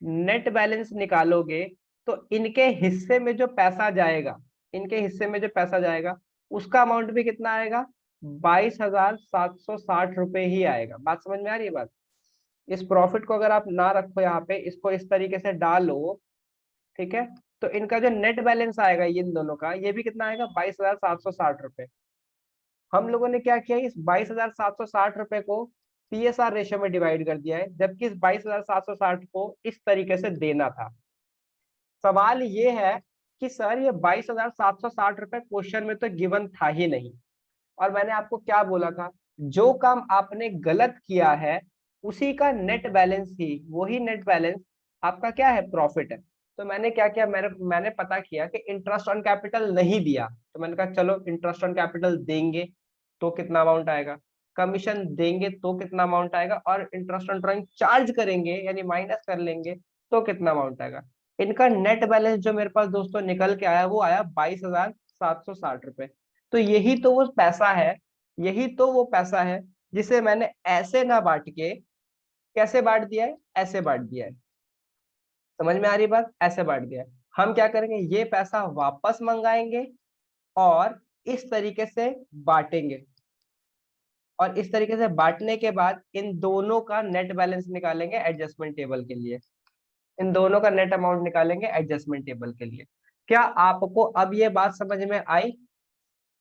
नेट बैलेंस निकालोगे, तो इनके हिस्से में जो पैसा जाएगा, इनके हिस्से में जो पैसा जाएगा उसका अमाउंट भी कितना आएगा? 22,760 रुपए ही आएगा। बात समझ में आ रही है बात? इस प्रॉफिट को अगर आप ना रखो यहाँ पे, इसको इस तरीके से डालो, ठीक है, तो इनका जो नेट बैलेंस आएगा इन दोनों का, ये भी कितना आएगा? 22,760 रुपए। हम लोगों ने क्या किया, इस 22,760 रुपए को PSR रेशियो में डिवाइड कर दिया है, जबकि इस 22,760 को इस तरीके से देना था। सवाल ये है कि सर ये 22,760 रुपए क्वेश्चन में तो गिवन था ही नहीं, और मैंने आपको क्या बोला था, जो काम आपने गलत किया है उसी का नेट बैलेंस ही, वही नेट बैलेंस आपका क्या है, प्रॉफिट है। तो मैंने क्या किया, मैंने पता किया कि इंटरेस्ट ऑन कैपिटल नहीं दिया, तो मैंने कहा चलो इंटरेस्ट ऑन कैपिटल देंगे तो कितना अमाउंट आएगा, कमीशन देंगे तो कितना अमाउंट आएगा, और इंटरेस्ट ऑन ड्राइंग चार्ज करेंगे यानी माइनस कर लेंगे तो कितना अमाउंट आएगा। इनका नेट बैलेंस जो मेरे पास दोस्तों निकल के आया वो आया 22,760 रुपए। तो यही तो वो पैसा है, यही तो वो पैसा है जिसे मैंने ऐसे ना बांट के कैसे बांट दिया है, ऐसे बांट दिया है। समझ में आ रही बात, ऐसे बांट दिया है। हम क्या करेंगे, ये पैसा वापस मंगाएंगे और इस तरीके से बांटेंगे, और इस तरीके से बांटने के बाद इन दोनों का नेट बैलेंस निकालेंगे एडजस्टमेंट टेबल के लिए, इन दोनों का नेट अमाउंट निकालेंगे एडजस्टमेंट टेबल के लिए। क्या आपको अब ये बात समझ में आई?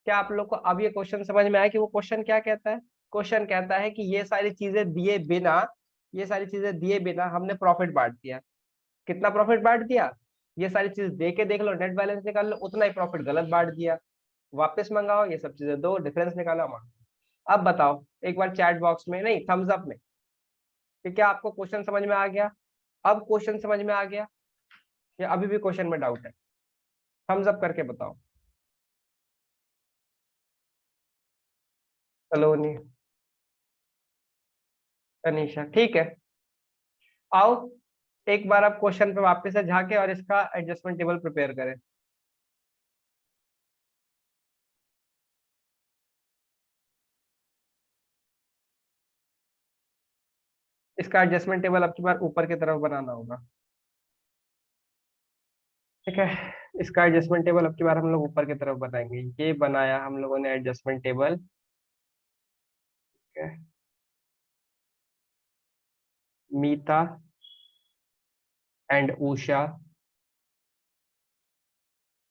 क्या आप लोग को अब ये क्वेश्चन समझ में आया कि वो क्वेश्चन क्या कहता है? क्वेश्चन कहता है कि ये सारी चीजें दिए बिना, ये सारी चीजें दिए बिना हमने प्रॉफिट बांट दिया। कितना प्रॉफिट बांट दिया? ये सारी चीज दे के देख लो, नेट बैलेंस निकाल लो, उतना ही प्रॉफिट गलत बांट दिया। वापस मंगाओ, ये सब चीजें दो, डिफरेंस निकालो अमाउंट। अब बताओ एक बार चैट बॉक्स में, नहीं थम्स अप में, कि क्या आपको क्वेश्चन समझ में आ गया? अब क्वेश्चन समझ में आ गया या अभी भी क्वेश्चन में डाउट है? थम्स अप करके बताओ। सलोनी, तनीषा, ठीक है। आओ एक बार आप क्वेश्चन पे वापस से झांके और इसका एडजस्टमेंट टेबल प्रिपेयर करें। इसका एडजस्टमेंट टेबल अब की बार ऊपर की तरफ बनाना होगा, ठीक है। इसका एडजस्टमेंट टेबल अब की बार हम लोग ऊपर की तरफ बनाएंगे। ये बनाया हम लोगों ने एडजस्टमेंट टेबल, ठीक है। मीता एंड उषा,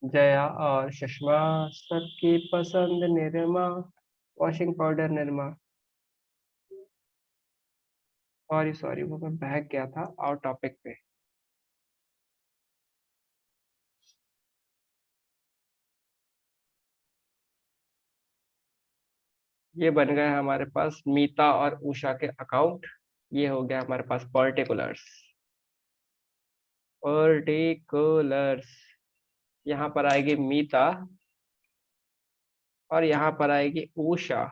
जया और सुषमा, सबकी पसंद Nirma, washing powder Nirma. Sorry sorry, वो मैं बहक गया था आउट टॉपिक पे। ये बन गए हमारे पास मीता और उषा के अकाउंट। ये हो गया हमारे पास पर्टिकुलर्स, पर्टिकुलर्स। यहाँ पर आएगी मीता और यहाँ पर आएगी उषा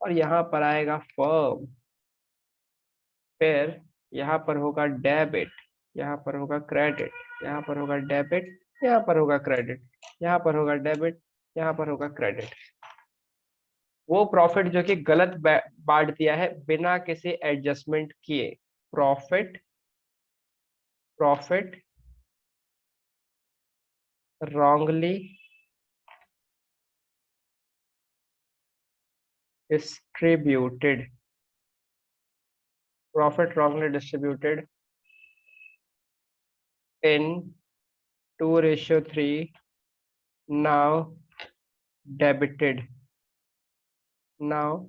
और यहाँ पर आएगा फर्म। फिर यहाँ पर होगा डेबिट, यहाँ पर होगा क्रेडिट, यहाँ पर होगा डेबिट, यहाँ पर होगा क्रेडिट, यहाँ पर होगा डेबिट, यहाँ पर होगा क्रेडिट। वो प्रॉफिट जो कि गलत बांट दिया है बिना किसी एडजस्टमेंट किए, profit, profit wrongly distributed, profit wrongly distributed in 2:3, now debited, now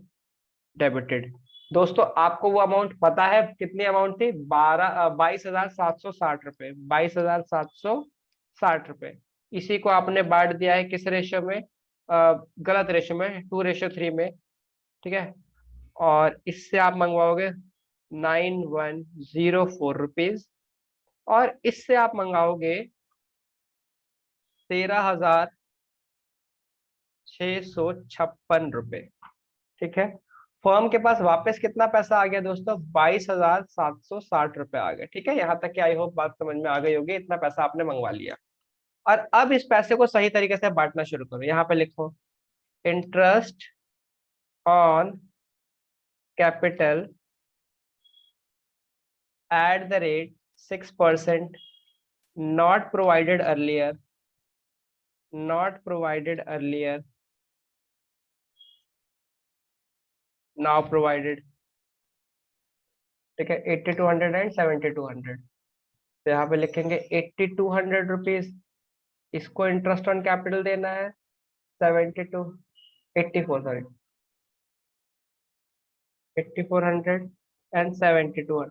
debited। दोस्तों आपको वो अमाउंट पता है कितनी अमाउंट थी? 22,760 रुपए, 22,760 रुपए। इसी को आपने बांट दिया है किस रेशियो में? गलत रेशियो में, 2:3 में, ठीक है। और इससे आप मंगवाओगे 9104 रुपीज, और इससे आप मंगाओगे 13,656 रुपए, ठीक है। फर्म के पास वापस कितना पैसा आ गया दोस्तों? 22,760 रुपए आ गए, ठीक है। यहाँ तक कि आई होप बात समझ में आ गई होगी, इतना पैसा आपने मंगवा लिया। और अब इस पैसे को सही तरीके से बांटना शुरू करो। यहाँ पे लिखो interest on capital eight the rate 6%, not provided earlier, not provided earlier, now provided, ठीक है। 8200 एंड 7200, तो यहाँ पे लिखेंगे 8200 रुपीज, इसको इंटरेस्ट ऑन कैपिटल देना है 72, 84, सॉरी, 8400 एंड 7200।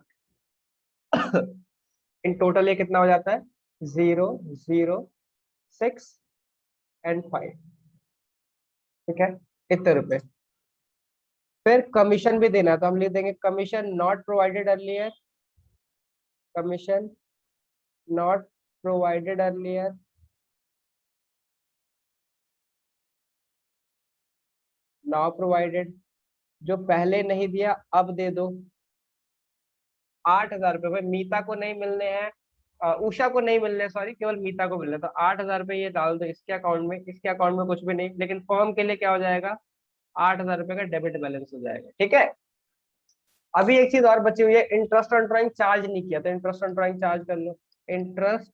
इन टोटल ये कितना हो जाता है? 0, 0, 6 एंड 5। ठीक है, इतने रुपए। फिर कमीशन भी देना है, तो हम लिख देंगे commission not provided earlier, commission not provided earlier, now provided, जो पहले नहीं दिया अब दे दो। 8,000 रुपये मीता को नहीं मिलने हैं, उषा को नहीं मिलने, सॉरी, केवल मीता को मिलने। तो 8,000 रुपये ये डाल दो इसके अकाउंट में, इसके अकाउंट में कुछ भी नहीं, लेकिन फॉर्म के लिए क्या हो जाएगा? 8,000 रुपये का डेबिट बैलेंस हो जाएगा। ठीक है, अभी एक चीज और बची हुई है, इंटरेस्ट ऑन ड्राइंग चार्ज नहीं किया, तो इंटरेस्ट ऑन ड्राइंग चार्ज कर लो। Interest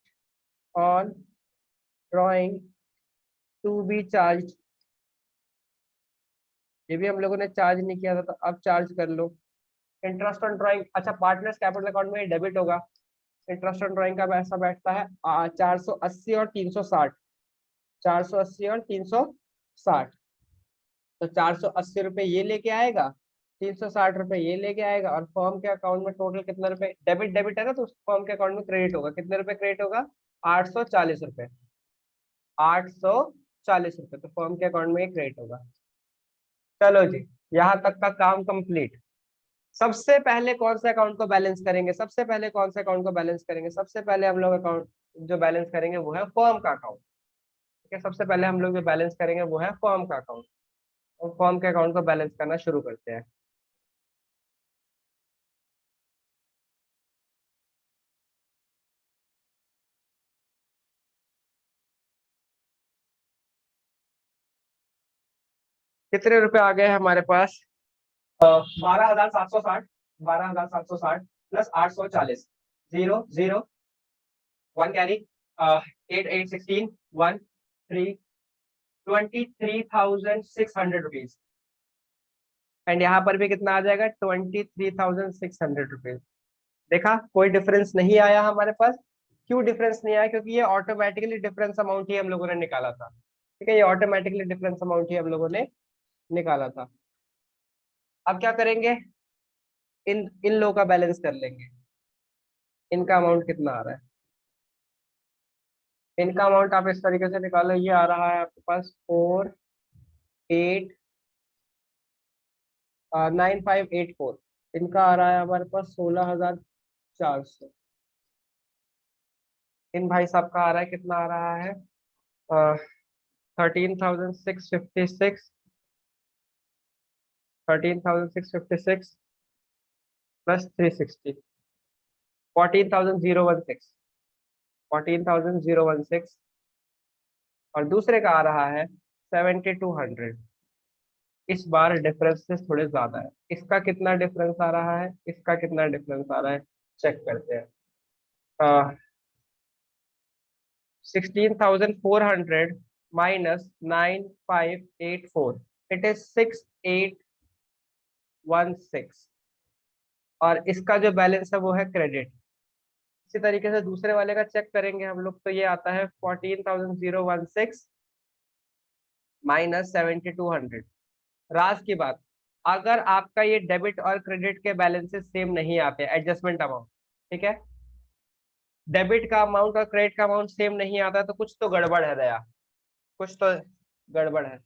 on drawing to be charge, ये भी हम लोगों ने चार्ज नहीं किया था, तो अब चार्ज कर लो। इंटरेस्ट ऑन ड्राइंग, अच्छा, पार्टनर्स कैपिटल अकाउंट में डेबिट होगा। इंटरेस्ट ऑन ड्राइंग का पैसा बैठता है 480 और 360, 480 और 360। तो 480 रुपये ये लेके आएगा, 360 रुपये ये लेके आएगा, और फर्म के अकाउंट में टोटल कितना रुपए? डेबिट डेबिट है ना, तो फर्म के अकाउंट में क्रेडिट होगा। कितने रुपए क्रेडिट होगा? 840 रुपये, 840 रुपये, तो फर्म के अकाउंट में ये क्रेडिट होगा। चलो जी, यहाँ तक का काम कंप्लीट। सबसे पहले कौन से अकाउंट को बैलेंस करेंगे? सबसे पहले कौन से अकाउंट को बैलेंस करेंगे? सबसे पहले हम लोग अकाउंट जो बैलेंस करेंगे वो है फर्म का अकाउंट। ठीक है, सबसे पहले हम लोग जो बैलेंस करेंगे वो है फर्म का अकाउंट, और फर्म के अकाउंट को बैलेंस करना शुरू करते हैं। कितने रुपए आ गए हमारे पास? 12,760, 12,760 प्लस 840, 0, 0, 1 कैरी, 8, 8, 16, 1, 3, 23,600 रुपीज। एंड यहाँ पर भी कितना आ जाएगा? 23,600 रुपीज। देखा, कोई डिफरेंस नहीं आया हमारे पास। क्यों डिफरेंस नहीं आया? क्योंकि ये ऑटोमेटिकली डिफरेंस अमाउंट ही हम लोगों ने निकाला था। ठीक है, ये ऑटोमेटिकली डिफरेंस अमाउंट ही हम लोगों ने निकाला था। अब क्या करेंगे? इन इन लोगों का बैलेंस कर लेंगे। इनका अमाउंट कितना आ रहा है? इनका अमाउंट आप इस तरीके से निकालो, ये आ रहा है आपके पास 4,8,9,584। इनका आ रहा है हमारे पास 16,400। इन भाई साहब का आ रहा है, कितना आ रहा है? 13,656, 13,656 प्लस 360, 14,016, 14,016। और दूसरे का आ रहा है 7,200। इस बार डिफरेंसेस थोड़े ज्यादा है। इसका कितना डिफरेंस आ रहा है, इसका कितना डिफरेंस आ रहा है, चेक करते हैं। 16,400 -9,584, इट इज 6,816। और इसका जो बैलेंस है वो है क्रेडिट। इसी तरीके से दूसरे वाले का चेक करेंगे हम लोग, तो ये आता है 14,016 -7,200। राज की बात, अगर आपका ये डेबिट और क्रेडिट के बैलेंसेस सेम नहीं आते, एडजस्टमेंट अमाउंट, ठीक है, डेबिट का अमाउंट और क्रेडिट का अमाउंट सेम नहीं आता, तो कुछ तो गड़बड़ है दया, कुछ तो गड़बड़ है।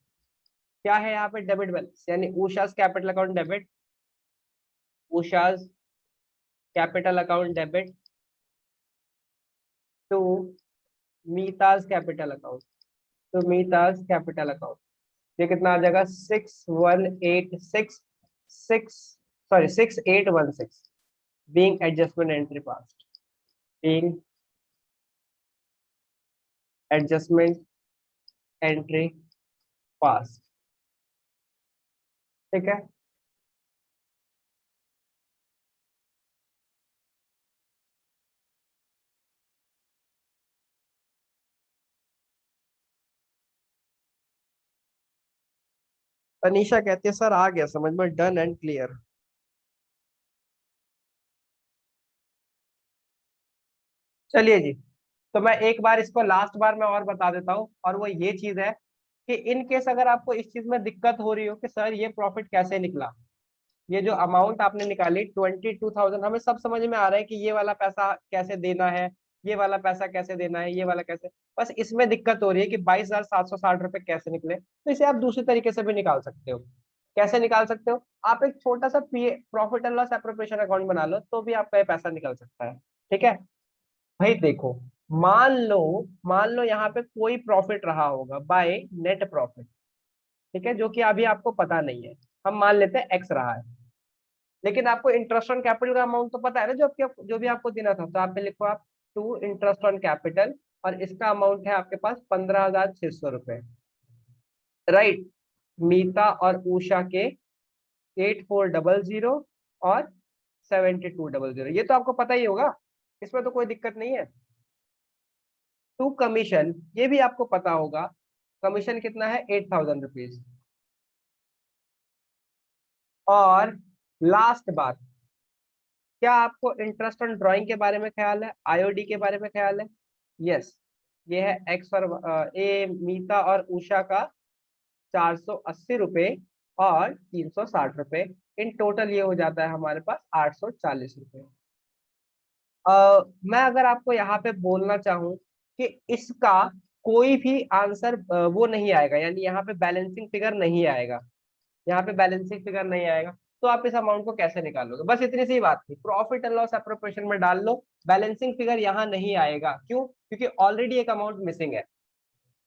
क्या है यहाँ पे? डेबिट बैलेंस, यानी Usha's capital account debit, Usha's capital account debit to Meeta's capital account, to Meeta's capital account. ये कितना आ जाएगा? 6,186, sorry 6,816, being adjustment entry passed, being adjustment entry passed. ठीक है, तनीषा कहती है सर आ गया समझ में, डन एंड क्लियर। चलिए जी, तो मैं एक बार इसको लास्ट बार में और बता देता हूँ, और वो ये चीज है कि इन केस अगर आपको इस चीज में दिक्कत हो रही हो कि सर ये प्रॉफिट कैसे निकला, ये जो अमाउंट आपने निकाली 22,000, हमें सब समझ में आ रहा है कि ये वाला पैसा कैसे देना है, ये वाला पैसा कैसे देना है, ये वाला कैसे, बस इसमें दिक्कत हो रही है कि 22,760 रुपए कैसे निकले, तो इसे आप दूसरी तरीके से भी निकाल सकते हो। कैसे निकाल सकते हो? आप एक छोटा सा profit and loss appropriation account बना लो तो भी आपका ये पैसा निकल सकता है। ठीक है भाई, देखो, मान लो यहाँ पे कोई प्रॉफिट रहा होगा बाय नेट प्रॉफिट, ठीक है, जो कि अभी आपको पता नहीं है, हम मान लेते हैं एक्स रहा है, लेकिन आपको इंटरेस्ट ऑन कैपिटल का अमाउंट तो पता है ना, जो भी आपको देना था, तो आप पे लिखो आप टू इंटरेस्ट ऑन कैपिटल, और इसका अमाउंट है आपके पास 15,600 रुपए, राइट। मीता और उषा के 8400 और 7200, ये तो आपको पता ही होगा, इसमें तो कोई दिक्कत नहीं है। टू कमीशन, ये भी आपको पता होगा, कमीशन कितना है, 8,000 रुपीज। और लास्ट बात, क्या आपको इंटरेस्ट ऑन ड्राइंग के बारे में ख्याल है, आईओडी के बारे में ख्याल है? यस, ये है एक्स और ए मीता और उषा का 480 रुपए और 360 रुपए, इन टोटल ये हो जाता है हमारे पास 840 रुपए। मैं अगर आपको यहाँ पे बोलना चाहूँ कि इसका कोई भी आंसर वो नहीं आएगा, यानी यहाँ पे बैलेंसिंग फिगर नहीं आएगा, यहाँ पे बैलेंसिंग फिगर नहीं आएगा, तो आप इस अमाउंट को कैसे निकालोगे? बस इतनी सी बात थी, प्रॉफिट एंड लॉस एप्रोप्रिएशन में डाल लो, बैलेंसिंग फिगर यहाँ नहीं आएगा, क्यों? क्योंकि ऑलरेडी एक अमाउंट मिसिंग है।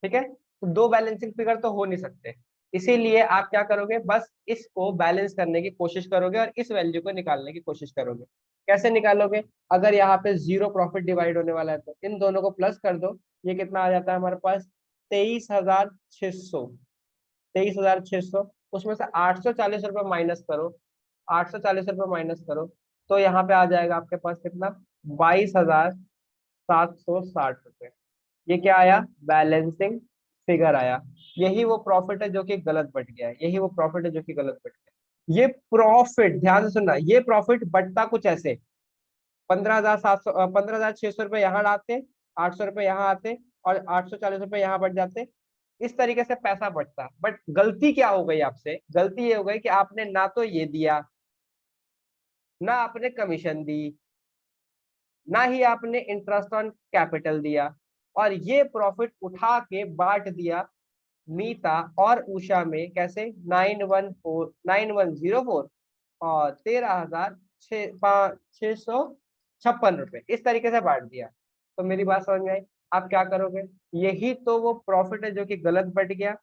ठीक है, तो दो बैलेंसिंग फिगर तो हो नहीं सकते, इसीलिए आप क्या करोगे, बस इसको बैलेंस करने की कोशिश करोगे और इस वैल्यू को निकालने की कोशिश करोगे। कैसे निकालोगे? अगर यहाँ पे जीरो प्रॉफिट डिवाइड होने वाला है तो इन दोनों को प्लस कर दो, ये कितना आ जाता है हमारे पास, 23,600, 23,600, उसमें से 840 रुपये माइनस करो, 840 रुपये माइनस करो, तो यहाँ पे आ जाएगा आपके पास कितना, 22,760 रुपये। ये क्या आया, बैलेंसिंग फिगर आया। यही वो प्रॉफिट है जो कि गलत बट गया है, यही वो प्रॉफिट है जो कि गलत बट गया है। ये प्रॉफिट, ध्यान से सुनना, ये प्रॉफिट बटता कुछ ऐसे, 15,700, 15,600 रुपये यहाँ आते, 800 रुपये यहाँ आते, और 840 रुपये यहाँ बढ़ जाते, इस तरीके से पैसा बढ़ता। बट गलती क्या हो गई आपसे, गलती ये हो गई कि आपने ना तो ये दिया, ना आपने कमीशन दी, ना ही आपने इंटरेस्ट ऑन कैपिटल दिया, और ये प्रॉफिट उठा के बांट दिया मीता और उषा में, कैसे, 9104 और 13,656 रुपए, इस तरीके से बांट दिया। तो मेरी बात समझ में आई? आप क्या करोगे, यही तो वो प्रॉफिट है जो कि गलत बट गया,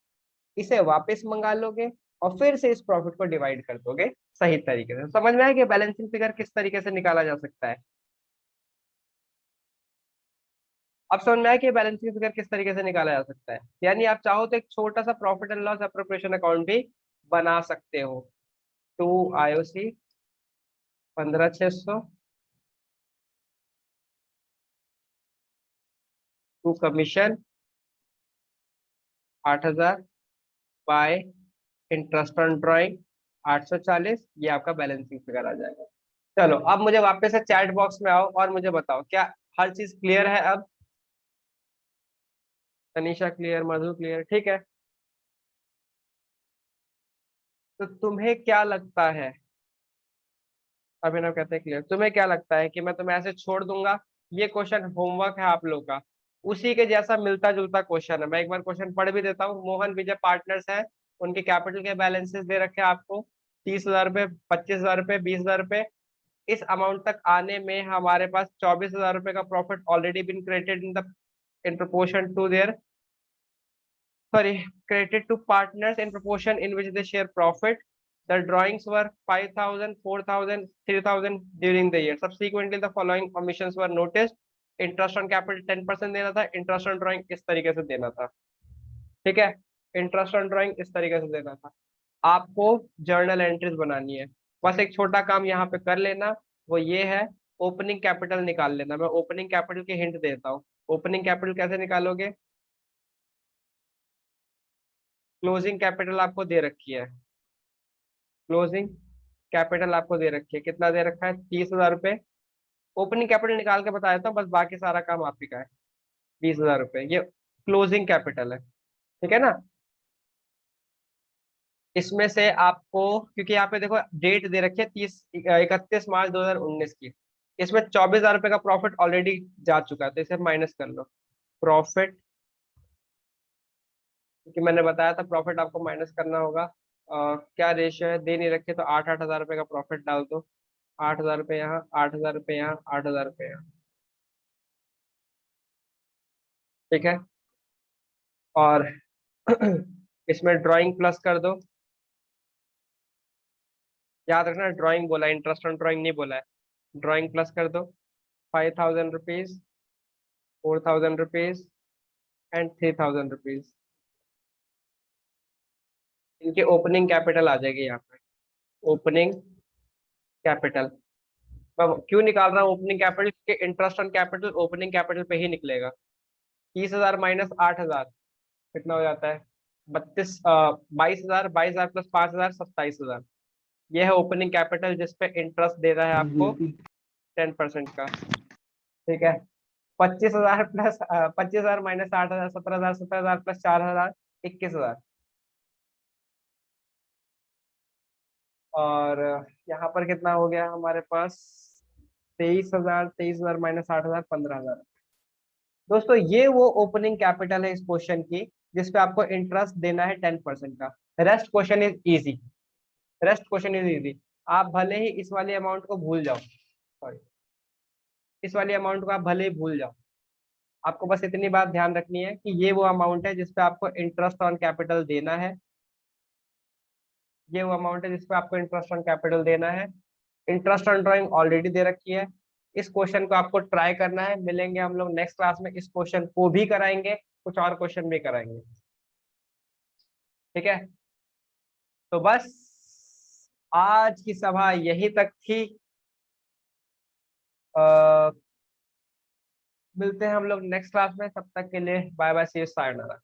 इसे वापस मंगा लोगे और फिर से इस प्रॉफिट को डिवाइड कर दोगे सही तरीके से। समझ में आया कि बैलेंसिंग फिगर किस तरीके से निकाला जा सकता है? अब समझ में आया कि बैलेंसिंग फिगर किस तरीके से निकाला जा सकता है, यानी आप चाहो तो एक छोटा सा profit and loss appropriation account भी बना सकते हो। To IOC 15,600, to commission 8,000, by interest on drawing 840, ये आपका बैलेंसिंग फिगर आ जाएगा। चलो अब मुझे वापस से चैट बॉक्स में आओ और मुझे बताओ, क्या हर चीज क्लियर है अब? तनीषा क्लियर, मधु क्लियर, ठीक है। तो तुम्हें क्या लगता है, अभिनव कहते हैं क्लियर, तुम्हें क्या लगता है कि मैं तुम्हें ऐसे छोड़ दूंगा? ये क्वेश्चन होमवर्क है आप लोग का, उसी के जैसा मिलता जुलता क्वेश्चन है, मैं एक बार क्वेश्चन पढ़ भी देता हूँ। मोहन विजय पार्टनर्स है, उनके कैपिटल के बैलेंसेस दे रखे हैं आपको, 30,000 रुपये, 25,000 रुपये, 20,000 रुपये, इस अमाउंट तक आने में हमारे पास 24,000 रुपये का profit already been credited in proportion to their, sorry, credited to partners in proportion in which they share profit. The drawings were 5,000, 4,000, 3,000 during the year. Subsequently, the following omissions were noticed. Interest on capital 10% देना था, interest on drawing इस तरीके से देना था, ठीक है, interest on drawing इस तरीके से देना था। आपको जर्नल एंट्रीज बनानी है, बस एक छोटा काम यहाँ पे कर लेना, वो ये है, ओपनिंग कैपिटल निकाल लेना। मैं ओपनिंग कैपिटल की हिंट देता हूँ। ओपनिंग कैपिटल कैसे निकालोगे, क्लोजिंग कैपिटल आपको दे रखी है, क्लोजिंग कैपिटल आपको दे रखी है, कितना दे रखा है, 30,000 रुपये। ओपनिंग कैपिटल निकाल के बता देता हूँ, बस बाकी सारा काम आप ही का है। 20,000 रुपये ये क्लोजिंग कैपिटल है, ठीक है ना। इसमें से आपको, क्योंकि यहाँ पे देखो डेट दे रखी है 31 मार्च 2019 की, इसमें 24,000 रुपये का प्रॉफिट ऑलरेडी जा चुका है, तो इसे माइनस कर लो। प्रॉफिट, क्योंकि मैंने बताया था प्रॉफिट आपको माइनस करना होगा। क्या रेशियो है, दे नहीं रखे, तो 8,000 रुपये का प्रॉफिट डाल दो। 8,000 रुपये यहाँ, 8,000 रुपये यहाँ, 8,000 रुपये यहाँ। ठीक है। और इसमें ड्राइंग प्लस कर दो। याद रखना ड्राइंग बोला है, इंटरेस्ट ऑन ड्राइंग नहीं बोला है। ड्राइंग प्लस कर दो। 5,000 रुपीज, 4,000 रुपीज एंड 3,000 रुपीज। इनकी ओपनिंग कैपिटल आ जाएगी यहाँ पे। Opening capital. मैं क्यों निकाल रहा हूँ ओपनिंग कैपिटल के, interest on capital opening capital पे ही निकलेगा। 30,000 माइनस 8,000 कितना हो जाता है? 22,000, 22,000 प्लस 5,000, 27,000। यह है ओपनिंग कैपिटल जिसपे इंटरेस्ट दे रहा है आपको 10% का। ठीक है। 25,000 प्लस 25,000 माइनस 8,000, 17,000, 17,000 प्लस 4,000, 21,000। और यहाँ पर कितना हो गया हमारे पास? 23,000, 23,000 माइनस 8,000, 15,000। दोस्तों ये वो ओपनिंग कैपिटल है इस क्वेश्चन की, जिसपे आपको इंटरेस्ट देना है 10% का। Rest question is easy. Rest question is easy. आप भले ही इस वाली अमाउंट को भूल जाओ, सॉरी, इस वाली अमाउंट को आप भले ही भूल जाओ, आपको बस इतनी बात ध्यान रखनी है कि ये वो अमाउंट है जिसपे आपको इंटरेस्ट ऑन कैपिटल देना है। ये वो अमाउंट है जिसपे आपको इंटरेस्ट ऑन कैपिटल देना है। इंटरेस्ट ऑन ड्राइंग ऑलरेडी दे रखी है। इस क्वेश्चन को आपको ट्राई करना है। मिलेंगे हम लोग नेक्स्ट क्लास में, इस क्वेश्चन को भी कराएंगे, कुछ और क्वेश्चन भी कराएंगे। ठीक है। तो बस आज की सभा यही तक थी। मिलते हैं हम लोग नेक्स्ट क्लास में, तब तक के लिए bye bye, see you, sayonara.